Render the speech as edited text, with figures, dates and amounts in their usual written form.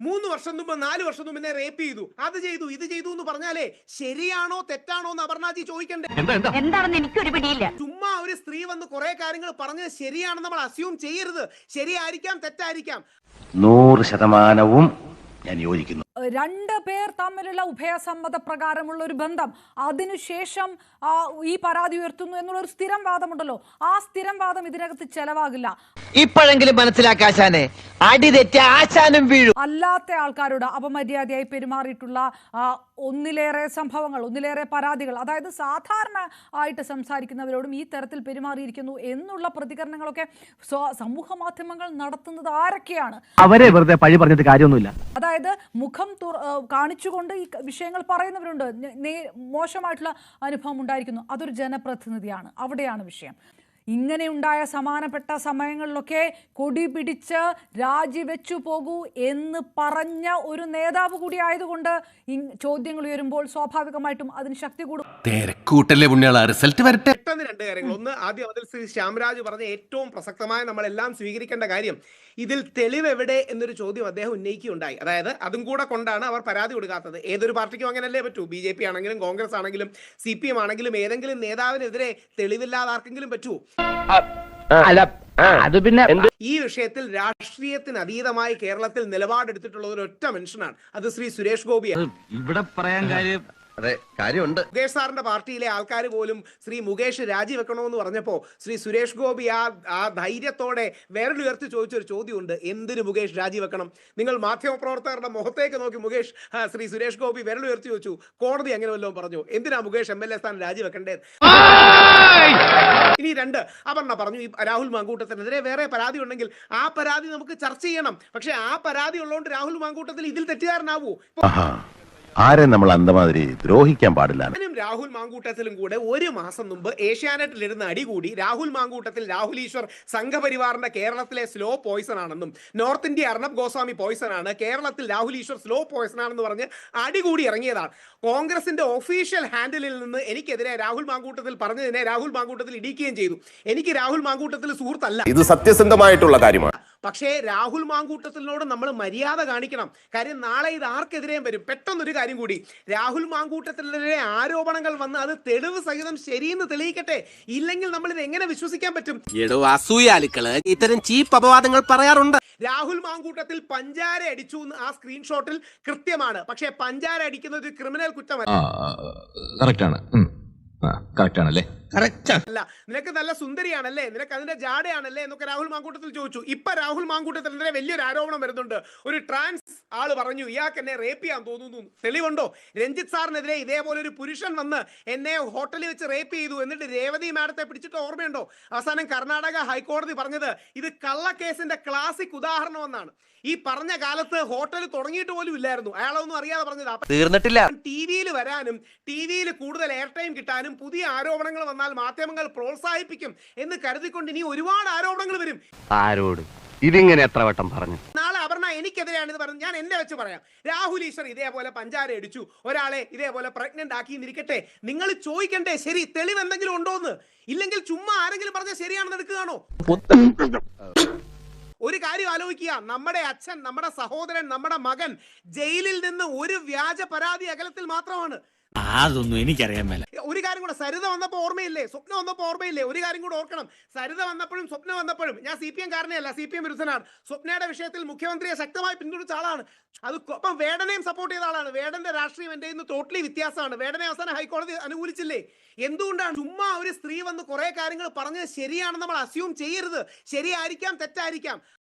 3 വർഷം മുമ്പ് 4 വർഷം മുമ്പ് എന്നെ റേപ്പ് ചെയ്തു, അത് ചെയ്തു, ഇത് ചെയ്തു എന്ന് പറഞ്ഞാലേ ശരിയാണോ തെറ്റാണോ എന്ന് അപർണാജി ചോദിക്കണ്ടേ? എന്താണെന്ന് എനിക്കൊരു പിടിയില്ല. ചുമ്മാ ഒരു സ്ത്രീ വന്ന് കുറെ കാര്യങ്ങൾ പറഞ്ഞത് ശരിയാണെന്ന് നമ്മൾ അസ്യൂം ചെയ്യരുത്. ശരിയായിരിക്കാം, തെറ്റായിരിക്കാം. 100% ഞാൻ യോജിക്കുന്നു. രണ്ട് പേർ തമ്മിലുള്ള ഉഭയസമ്മത പ്രകാരമുള്ള ഒരു ബന്ധം, അതിനുശേഷം ഈ പരാതി ഉയർത്തുന്നു എന്നുള്ളൊരു സ്ഥിരം വാദമുണ്ടല്ലോ. ആ സ്ഥിരം വാദം ഇതിനകത്ത് ചെലവാകില്ല. ഇപ്പോഴെങ്കിലും മനസ്സിലാക്കാശാനെ, അടി തെറ്റ ആശാനും വീഴും. അല്ലാത്ത ആൾക്കാരോട് അപമര്യാദയായി പെരുമാറിയിട്ടുള്ള ഒന്നിലേറെ സംഭവങ്ങൾ, ഒന്നിലേറെ പരാതികൾ, അതായത് സാധാരണ ആയിട്ട് സംസാരിക്കുന്നവരോടും ഈ തരത്തിൽ പെരുമാറിയിരിക്കുന്നു എന്നുള്ള പ്രതികരണങ്ങളൊക്കെ സമൂഹ മാധ്യമങ്ങൾ നടത്തുന്നത് ആരൊക്കെയാണ്? അവരെ വെറുതെ പഴി പറഞ്ഞിട്ട് കാര്യമൊന്നുമില്ല. അതായത് മുഖം കാണിച്ചുകൊണ്ട് ഈ വിഷയങ്ങൾ പറയുന്നവരുണ്ട്. മോശമായിട്ടുള്ള അനുഭവം ഉണ്ടായിരിക്കുന്നു. അതൊരു ജനപ്രതിനിധിയാണ്, അവിടെയാണ് വിഷയം. ഇങ്ങനെയുണ്ടായ സമാനപ്പെട്ട സമയങ്ങളിലൊക്കെ കൊടി പിടിച്ച് രാജിവെച്ചു പോകൂ എന്ന് പറഞ്ഞ ഒരു നേതാവ് കൂടി ആയതുകൊണ്ട് ചോദ്യങ്ങൾ ഉയരുമ്പോൾ സ്വാഭാവികമായിട്ടും അതിന് ശക്തി കൂടും. റിസൾട്ട് വരട്ടെ. പെട്ടെന്ന് രണ്ട് കാര്യങ്ങൾ. ഒന്ന്, ആദ്യം അതിൽ ശ്രീ ശ്യാംരാജ് പറഞ്ഞ ഏറ്റവും പ്രസക്തമായ നമ്മളെല്ലാം സ്വീകരിക്കേണ്ട കാര്യം, ഇതിൽ തെളിവ് എവിടെ എന്നൊരു ചോദ്യം അദ്ദേഹം ഉന്നയിക്കുകയുണ്ടായി. അതായത് അതും കൂടെ കൊണ്ടാണ് അവർ പരാതി കൊടുക്കാത്തത്. ഏതൊരു പാർട്ടിക്കും അങ്ങനല്ലേ പറ്റൂ. BJP ആണെങ്കിലും കോൺഗ്രസ് ആണെങ്കിലും CPM ആണെങ്കിലും ഏതെങ്കിലും നേതാവിനെതിരെ തെളിവില്ലാതെ ആർക്കെങ്കിലും പറ്റുമോ? അത് പിന്നെ ഈ വിഷയത്തിൽ രാഷ്ട്രീയത്തിന് അതീതമായി കേരളത്തിൽ നിലപാടെടുത്തിട്ടുള്ള ഒരു ഒറ്റ മനുഷ്യനാണ്, അത് ശ്രീ സുരേഷ് ഗോപിയാണ്. ഇവിടെ പറയാൻ കാര്യം കാര്യമുണ്ട്. മുകേഷ് സാറിന്റെ പാർട്ടിയിലെ ആൾക്കാർ പോലും ശ്രീ മുകേഷ് രാജിവെക്കണമെന്ന് പറഞ്ഞപ്പോ ശ്രീ സുരേഷ് ഗോപി ആ ധൈര്യത്തോടെ വിരലുയർത്തി ചോദിച്ചൊരു ചോദ്യമുണ്ട്, എന്തിന് മുകേഷ് രാജിവെക്കണം? നിങ്ങൾ മാധ്യമപ്രവർത്തകരുടെ മുഖത്തേക്ക് നോക്കി ശ്രീ സുരേഷ് ഗോപി വിരലുയർത്തി ചോദിച്ചു, കോടതി അങ്ങനെ വല്ലതും പറഞ്ഞു, എന്തിനാ മുകേഷ് MLA സ്ഥാനം രാജിവെക്കണ്ടേ? ഇനി രണ്ട്, അപർണ പറഞ്ഞു ഈ രാഹുൽ മാങ്കൂട്ടത്തിനെതിരെ വേറെ പരാതി ഉണ്ടെങ്കിൽ ആ പരാതി നമുക്ക് ചർച്ച ചെയ്യണം. പക്ഷെ ആ പരാതി ഉള്ളതുകൊണ്ട് രാഹുൽ മാങ്കൂട്ടത്തിൽ ഇതിൽ തെറ്റുകാരനാവൂ? ആരെ നമ്മൾ അന്തമാതിരി ദ്രോഹിക്കാൻ പാടില്ല. രാഹുൽ മാങ്കൂട്ടത്തിലും കൂടെ ഒരു മാസം മുമ്പ് ഏഷ്യാനെറ്റിലിരുന്ന അടികൂടി രാഹുൽ മാങ്കൂട്ടത്തിൽ രാഹുൽ ഈശ്വർ സംഘപരിവാറിന്റെ കേരളത്തിലെ സ്ലോ പോയിസൺ ആണെന്നും north India Arnab Goswami poison ആണ്, കേരളത്തിൽ രാഹുൽ ഈശ്വർ സ്ലോ പോയിസൺ ആണെന്ന് പറഞ്ഞ് അടികൂടി ഇറങ്ങിയതാണ്. കോൺഗ്രസിന്റെ ഒഫീഷ്യൽ ഹാൻഡിലിൽ നിന്ന് എനിക്കെതിരെ രാഹുൽ മാങ്കൂട്ടത്തിൽ പറഞ്ഞതിനെ രാഹുൽ മാങ്കൂട്ടത്തിൽ ഇടിക്കുകയും ചെയ്തു. എനിക്ക് രാഹുൽ മാങ്കൂട്ടത്തിൽ സുഹൃത്തല്ല, ഇത് സത്യസന്ധമായിട്ടുള്ള കാര്യമാണ്. പക്ഷേ രാഹുൽ മാങ്കൂട്ടത്തിനോട് നമ്മൾ മര്യാദ കാണിക്കണം. കാര്യം നാളെ ഇത് ആർക്കെതിരെയും വരും. പെട്ടെന്നൊരു കാര്യം കൂടി, രാഹുൽ മാങ്കൂട്ടത്തിനെതിരെ ആരോപണങ്ങൾ വന്ന് അത് തെളിവ് സഹിതം ശരിയെന്ന് തെളിയിക്കട്ടെ. ഇല്ലെങ്കിൽ നമ്മൾ ഇത് എങ്ങനെ വിശ്വസിക്കാൻ പറ്റും? ഇത്തരം ചീപ്പ് അപവാദങ്ങൾ പറയാറുണ്ട്. രാഹുൽ മാങ്കൂട്ടത്തിൽ പഞ്ചാര അടിച്ചു ആ സ്ക്രീൻഷോട്ടിൽ കൃത്യമാണ്. പക്ഷേ പഞ്ചാര അടിക്കുന്നത് ഒരു ക്രിമിനൽ കുറ്റമല്ല. അല്ല, നിനക്ക് നല്ല സുന്ദരിയാണല്ലേ, നിനക്ക് അതിന്റെ ജാടയാണല്ലേ എന്നൊക്കെ രാഹുൽ മാങ്കൂട്ടത്തിൽ ചോദിച്ചു. ഇപ്പൊ രാഹുൽ മാങ്കൂട്ടത്തിനെതിരെ വലിയൊരു ആരോപണം വരുന്നുണ്ട്. ഒരു ട്രാൻസ് ആള് പറഞ്ഞു ഇയാൾക്ക് എന്നെ റേപ്പ് ചെയ്യാൻ തോന്നുന്നു. തെളിവുണ്ടോ? രഞ്ജിത്ത് സാറിനെതിരെ ഇതേപോലെ ഒരു പുരുഷൻ വന്ന് എന്നെ ഹോട്ടലിൽ വെച്ച് റേപ്പ് ചെയ്തു, എന്നിട്ട് രേവതി മാഡത്തെ പിടിച്ചിട്ട് ഓർമ്മയുണ്ടോ? അവസാനം കർണാടക ഹൈക്കോടതി പറഞ്ഞത് ഇത് കള്ളക്കേസിന്റെ ക്ലാസിക് ഉദാഹരണം എന്നാണ്. ഈ പറഞ്ഞ കാലത്ത് ഹോട്ടൽ തുടങ്ങിയിട്ട് പോലും ഇല്ലായിരുന്നു. അയാളൊന്നും അറിയാതെ പറഞ്ഞത് തീർന്നിട്ടില്ല. TV-യിൽ വരാനും TV-യിൽ കൂടുതൽ എയർ ടൈം കിട്ടാനും പുതിയ ആരോപണങ്ങൾ വന്നാൽ മാധ്യമങ്ങൾ പ്രോത്സാഹിപ്പിക്കും എന്ന് കരുതിക്കൊണ്ട് ഇനി ഒരുപാട് ആരോപണങ്ങൾ വരും. ആരോട് ഇതിങ്ങനെ എത്ര വട്ടം പറഞ്ഞു? നാളെ അപർണ എനിക്കെതിരെയാണ് ഇത് പറഞ്ഞത്. ഞാൻ എന്നെ വെച്ച് പറയാം, രാഹുൽ ഈശ്വർ ഇതേപോലെ പഞ്ചാര അടിച്ചു, ഒരാളെ ഇതേപോലെ പ്രഗ്നന്റ് ആക്കി എന്നിരിക്കട്ടെ. നിങ്ങൾ ചോദിക്കണ്ടേ ശരി തെളിവ് എന്തെങ്കിലും ഉണ്ടോന്ന്? ഇല്ലെങ്കിൽ ചുമ്മാ ആരെങ്കിലും പറഞ്ഞാൽ ശരിയാണെന്ന് എടുക്കുകയാണോ? ഒരു കാര്യം ആലോചിക്കുക, നമ്മുടെ അച്ഛൻ, നമ്മുടെ സഹോദരൻ, നമ്മുടെ മകൻ ജയിലിൽ നിന്ന് ഒരു വ്യാജ പരാതി അകലത്തിൽ മാത്രമാണ്. അതൊന്നും എനിക്കറിയാൻ മേല. ഒരു കാര്യം കൂടെ, സരിത വന്നപ്പോ ഓർമ്മയില്ലേ, സ്വപ്ന വന്നപ്പോ ഓർമ്മയില്ലേ? ഒരു കാര്യം കൂടെ ഓർക്കണം, സരിത വന്നപ്പോഴും സ്വപ്ന വന്നപ്പോഴും ഞാൻ CPM കാരനെയല്ല, CPM വിരുദ്ധനാണ്. സ്വപ്നയുടെ വിഷയത്തിൽ മുഖ്യമന്ത്രിയെ ശക്തമായി പിന്തുണച്ച ആളാണ്. ഒപ്പം വേടനെയും സപ്പോർട്ട് ചെയ്ത ആളാണ്. വേടന്റെ രാഷ്ട്രീയം എന്റെ ഇന്ന് ടോട്ടലി വ്യത്യാസമാണ്. വേടനെ അവസാനം ഹൈക്കോടതി അനുകൂലിച്ചില്ലേ? എന്തുകൊണ്ടാണ്? ചുമ്മാ ഒരു സ്ത്രീ വന്ന് കുറെ കാര്യങ്ങൾ പറഞ്ഞത് ശരിയാണെന്ന് നമ്മൾ അസ്യൂം ചെയ്യരുത്. ശരിയായിരിക്കാം, തെറ്റായിരിക്കാം.